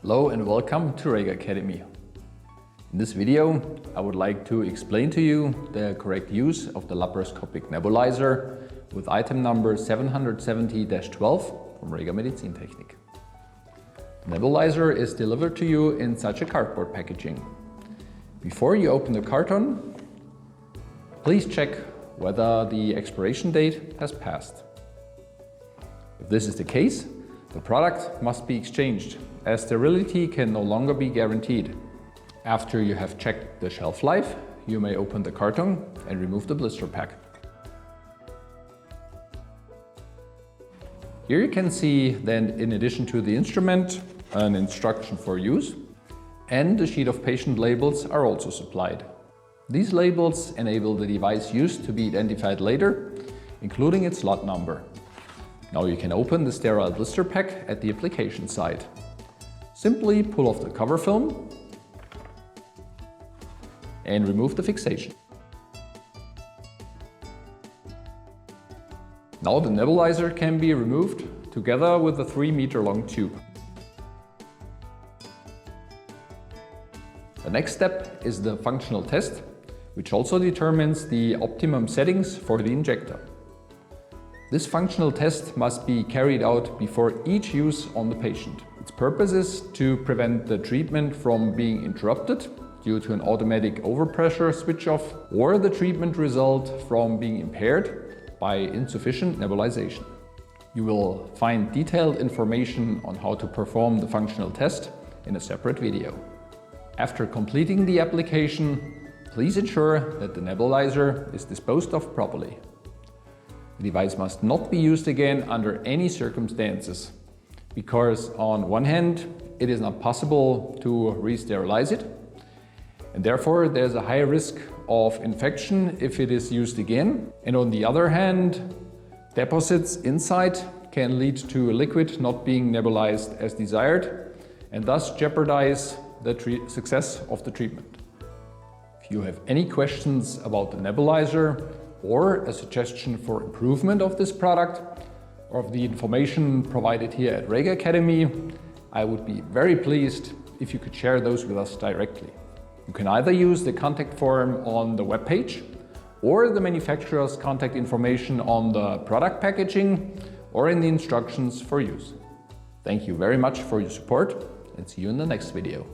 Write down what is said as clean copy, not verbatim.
Hello and welcome to REGER Academy. In this video, I would like to explain to you the correct use of the laparoscopic nebulizer with item number 770-12 from REGER Medizintechnik. The nebulizer is delivered to you in such a cardboard packaging. Before you open the carton, please check whether the expiration date has passed. If this is the case, the product must be exchanged, as sterility can no longer be guaranteed. After you have checked the shelf life, you may open the carton and remove the blister pack. Here you can see then, in addition to the instrument, an instruction for use, and a sheet of patient labels are also supplied. These labels enable the device use to be identified later, including its lot number. Now you can open the sterile blister pack at the application site. Simply pull off the cover film and remove the fixation. Now the nebulizer can be removed together with a 3-meter long tube. The next step is the functional test, which also determines the optimum settings for the injector. This functional test must be carried out before each use on the patient. Its purpose is to prevent the treatment from being interrupted due to an automatic overpressure switch off, or the treatment result from being impaired by insufficient nebulization. You will find detailed information on how to perform the functional test in a separate video. After completing the application, please ensure that the nebulizer is disposed of properly. The device must not be used again under any circumstances, because on one hand, it is not possible to re-sterilize it, and therefore there's a high risk of infection if it is used again. And on the other hand, deposits inside can lead to a liquid not being nebulized as desired, and thus jeopardize the success of the treatment. If you have any questions about the nebulizer or a suggestion for improvement of this product or of the information provided here at REGER Academy, I would be very pleased if you could share those with us directly. You can either use the contact form on the webpage or the manufacturer's contact information on the product packaging or in the instructions for use. Thank you very much for your support and see you in the next video.